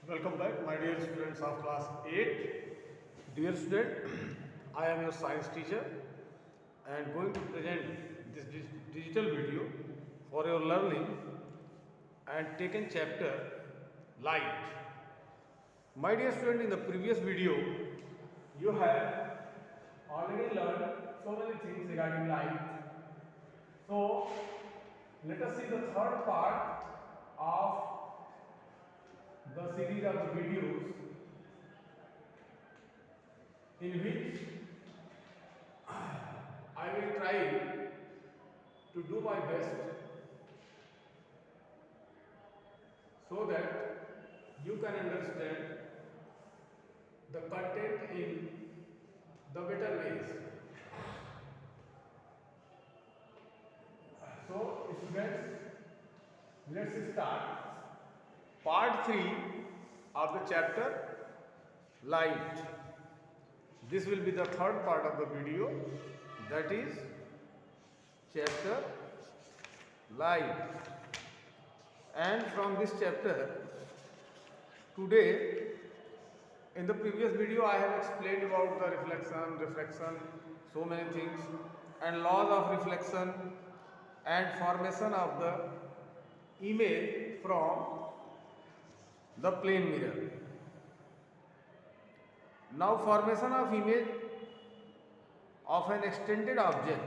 Welcome back, my dear students of class 8. Dear student, I am your science teacher and going to present this digital video for your learning and taken chapter light. My dear student, in the previous video, you have already learned so many things regarding light. So, let us see the third part of the series of the videos in which I will try to do my best so that you can understand the content in the better ways. So, students, let's start part 3 of the chapter light. This will be the third part of the video, that is chapter light. And from this chapter, today, in the previous video I have explained about the reflection, so many things, and laws of reflection and formation of the image from the plane mirror. Now, formation of image of an extended object.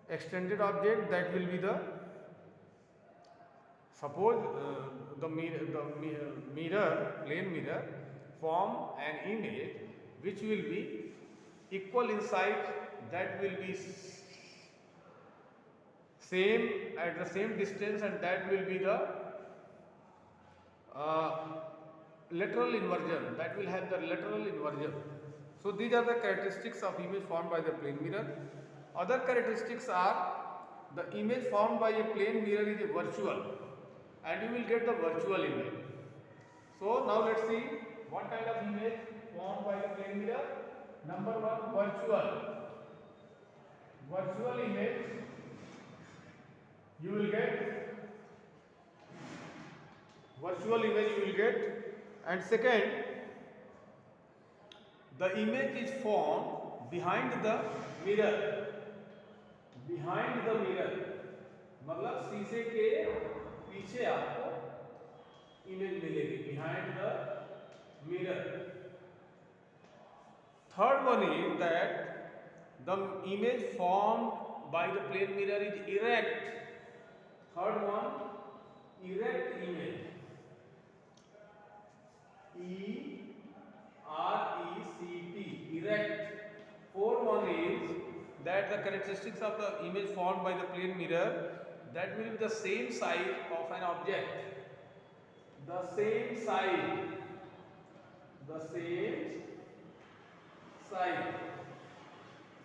Extended object, that will be the, suppose plane mirror form an image which will be equal in size, that will be same at the same distance, and that will be the lateral inversion, that will have the lateral inversion. So these are the characteristics of image formed by the plane mirror. Other characteristics are, the image formed by a plane mirror is a virtual, and you will get the virtual image. So now let's see what kind of image formed by the plane mirror. Number one, virtual image. You will get virtual image, you will get. And second, the image is formed behind the mirror. Behind the mirror मतलब शीशे के पीछे आपको image मिलेगी, behind the mirror. Third one is that the image formed by the plane mirror is erect. Third one, erect image. E-R-E-C-T, erect. Fourth one is that the characteristics of the image formed by the plane mirror, that will be the same size of an object. The same size.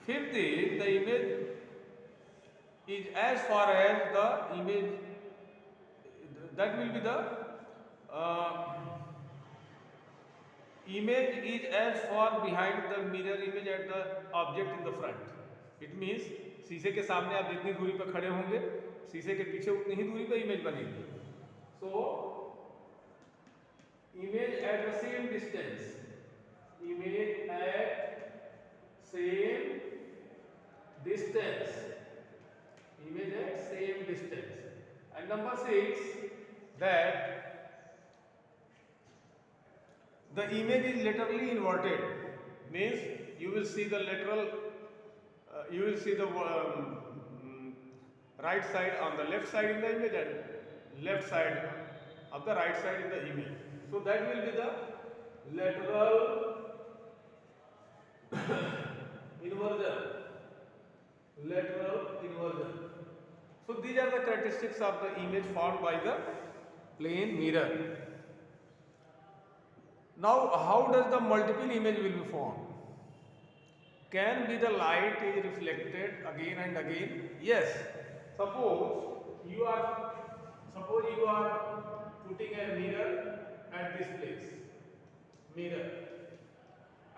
Fifth is, the image is as far as the image, that will be the image is as far behind the mirror image at the object in the front. It means शीशे के सामने आप जितनी दूरी पर खड़े होंगे, शीशे के पीछे उतनी ही दूरी पर इमेज बनेगी. So image at the same distance. Image at same distance. Image at same distance. And number 6, that the image is laterally inverted, means you will see the lateral, you will see the right side on the left side in the image and left side of the right side in the image. So that will be the lateral inversion. Lateral inversion. So these are the characteristics of the image formed by the plane mirror. Now, how does the multiple image will be formed? Can be the light is reflected again and again? Yes. Suppose you are putting a mirror at this place, mirror,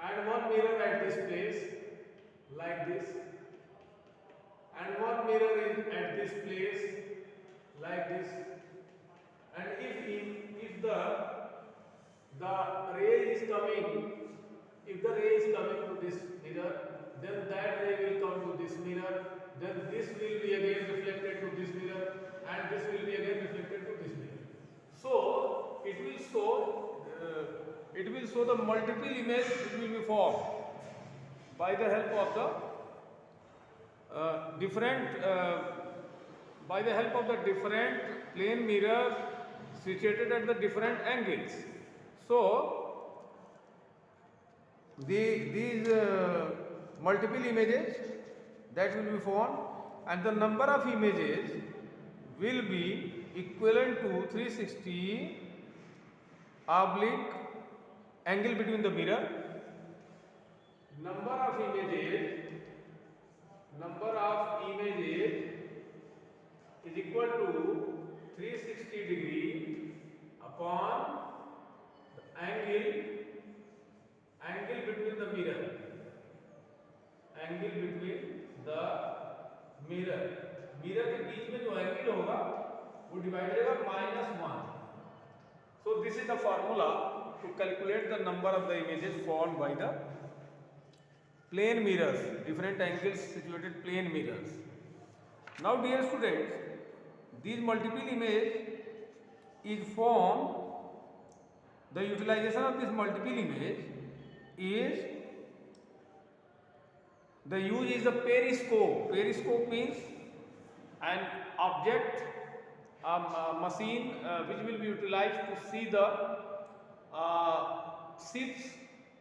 and one mirror at this place, like this, and one mirror is at this place, like this, and if the ray is coming, if the ray is coming to this mirror, then that ray will come to this mirror, then this will be again reflected to this mirror, and this will be again reflected to this mirror. So it will show the multiple image which will be formed by the help of the different plane mirrors situated at the different angles. So these multiple images that will be formed, and the number of images will be equivalent to 360 oblique angle between the mirror. Number of images is equal to 360 degree upon the angle between the mirror. Mirror के बीच में जो angle होगा वो divide रहेगा -1. So this is the formula to calculate the number of the images formed by the plane mirrors, different angles situated plane mirrors. Now dear students, these multiple image is formed. The utilization of this multiple image is, the use is a periscope. Periscope means an object, a machine which will be utilized to see the ships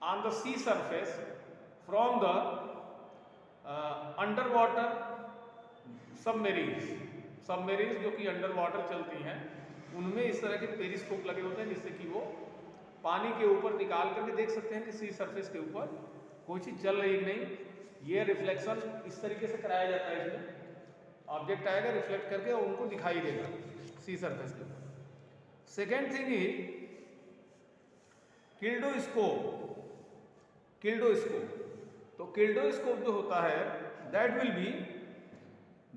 on the sea surface from the underwater submarines जो कि under water चलती हैं, उनमें इस तरह के periscope लगे होते हैं जिससे कि वो पानी के ऊपर निकाल करके देख सकते हैं कि सी सरफेस के ऊपर कोई चीज़ चल रही कि नहीं. ये रिफ्लेक्शन इस तरीके से कराया जाता है. इसमें ऑब्जेक्ट आएगा, रिफ्लेक्ट करके और उनको दिखाई देगा सी सरफेस के ऊपर. Second thing is kaleidoscope. तो किल्डोस्कोप जो होता है that will be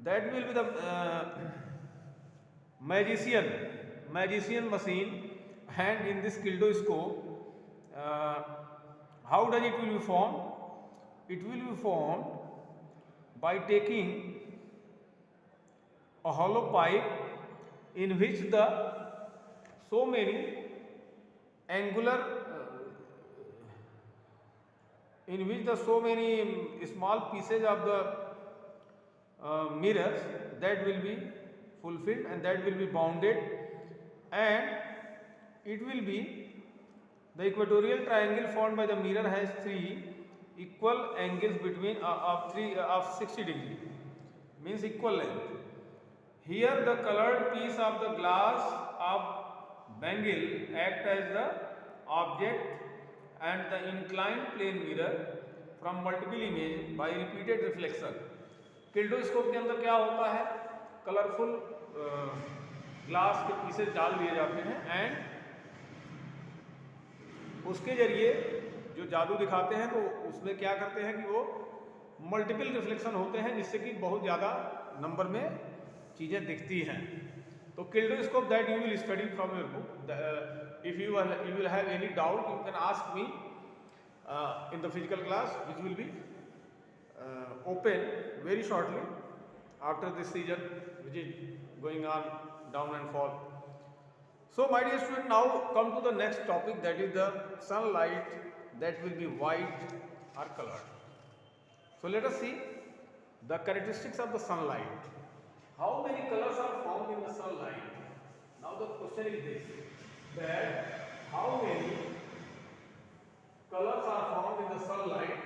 the magician machine. And in this kaleidoscope, how does it will be formed? It will be formed by taking a hollow pipe in which the so many angular small pieces of the mirrors that will be fulfilled and that will be bounded, and it will be the equatorial triangle formed by the mirror has three equal angles between of 60 degree, means equal length. Here the colored piece of the glass of bangle act as the object and the inclined plane mirror from multiple image by repeated reflection. किल्डोस्कोप के अंदर क्या होता है, colourful glass के pieces डाल दिए जाते हैं एंड उसके जरिए जो जादू दिखाते हैं तो उसमें क्या करते हैं कि वो मल्टीपल रिफ्लेक्शन होते हैं जिससे कि बहुत ज़्यादा नंबर में चीज़ें दिखती हैं. तो kaleidoscope that you will study from your book. If you will have any doubt you can ask me in the physical class which will be open very shortly after this season which is going on down and fall. So my dear student, now come to the next topic, that is the sunlight that will be white or colored. So let us see the characteristics of the sunlight. How many colors are found in the sunlight? Now the question is this, that how many colors are found in the sunlight,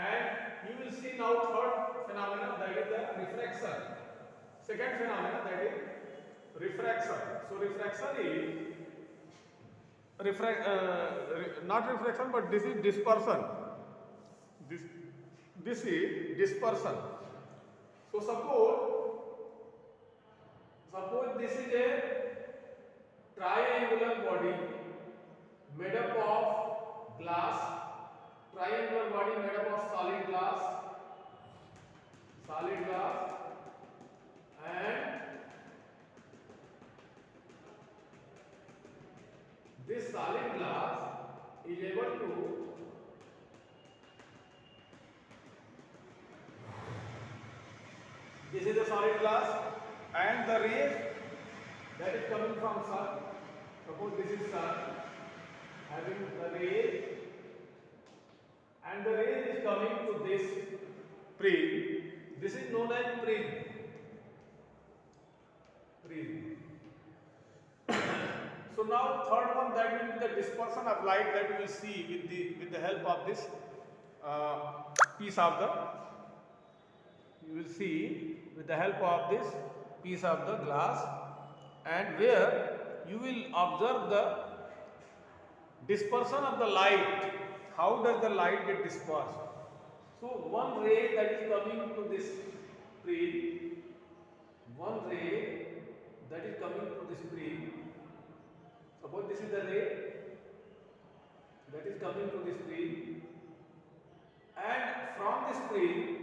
and you will see now third phenomena, that is the refraction. Second phenomena, that is refraction. So refraction is not refraction, but this is dispersion. This is dispersion. So suppose this is a triangular body made up of glass. Triangular body made up of solid glass, and this solid glass is able to this is the solid glass and the rays that is coming from sun. Suppose this is sun having the rays and the rays is coming to this prism. This is known as prism. So now third one, that will be the dispersion of light that we will see with the help of this piece of the, you will see with the help of this piece of the glass, and where you will observe the dispersion of the light. How does the light get dispersed? So one ray that is coming to this prism, one ray that is coming to this prism, suppose this is the ray that is coming to this prism, and from this prism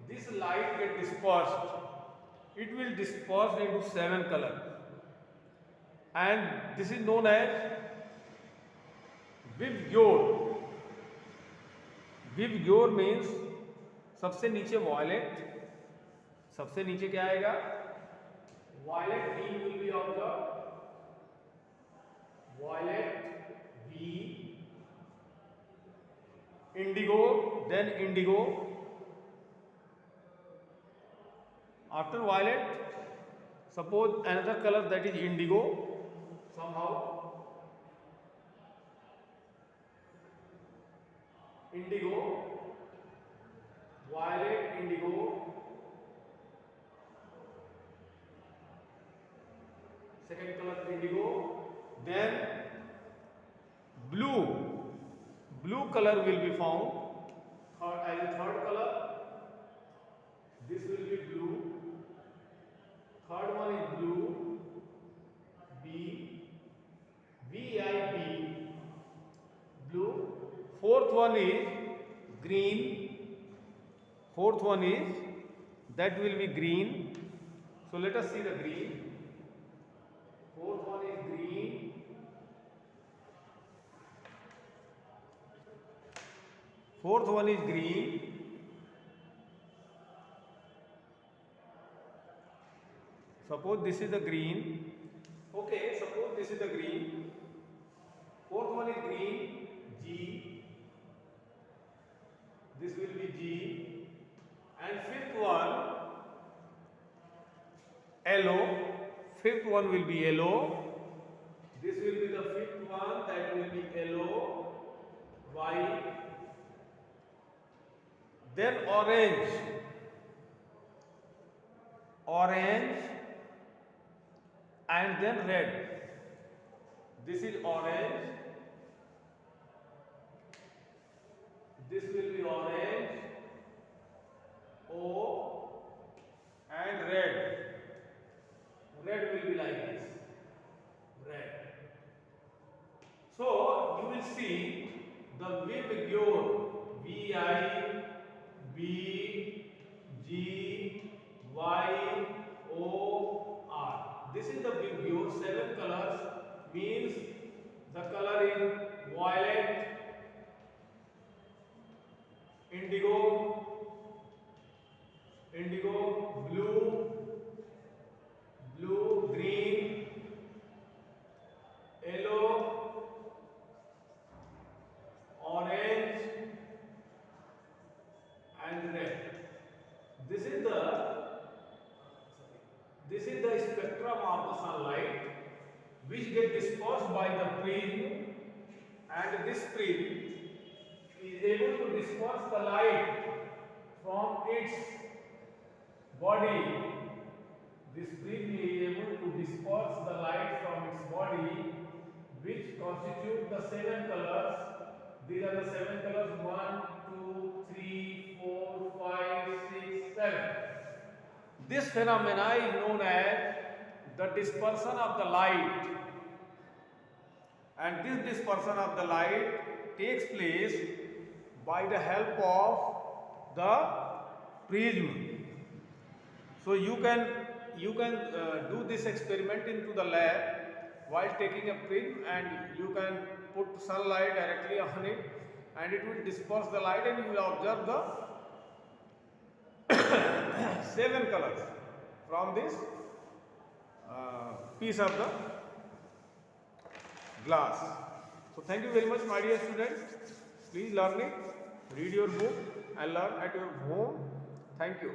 this light get dispersed. It will disperse into 7 colors, and this is known as VIBGYOR. VIBGYOR means सबसे नीचे violet, सबसे नीचे क्या आएगा? Violet V will be observed. Violet V, indigo, then indigo. After violet, suppose another color that is indigo somehow. Indigo, violet, indigo. Second color indigo, then blue. Blue color will be found as a third color. This will be blue. Third one is blue. B, VIB, blue. Fourth one is green. Fourth one is, that will be green. So let us see the green. Fourth one is green. Fourth one is green. Suppose this is the green. Okay, suppose this is the green. Fourth one is green, G. This will be G. And fifth one, yellow. Fifth one will be yellow. This will be the fifth one, that will be yellow, white. Then orange. Orange. And then red. This is orange. This will be orange, O, and red. Red will be like this. Red. So you will see the VIBGYOR, VIBGYOR, this is the VIBGYOR. 7 colors means the color is violet, indigo, blue, green, yellow, orange, and red. This is the spectrum of the sunlight which get dispersed by the prism, and this prism is able to disperse the light from its body. This prism is able to disperse the light from its body, which constitute the 7 colors. These are the 7 colors: 1, 2, 3, 4, 5, 6, 7. This phenomena is known as the dispersion of the light, and this dispersion of the light takes place by the help of the prism. So you can do this experiment into the lab. while taking a film, and you can put sunlight directly on it, and it will disperse the light, and you will observe the 7 colors from this piece of the glass. So thank you very much, my dear students. Please learn it, read your book and learn at your home. Thank you.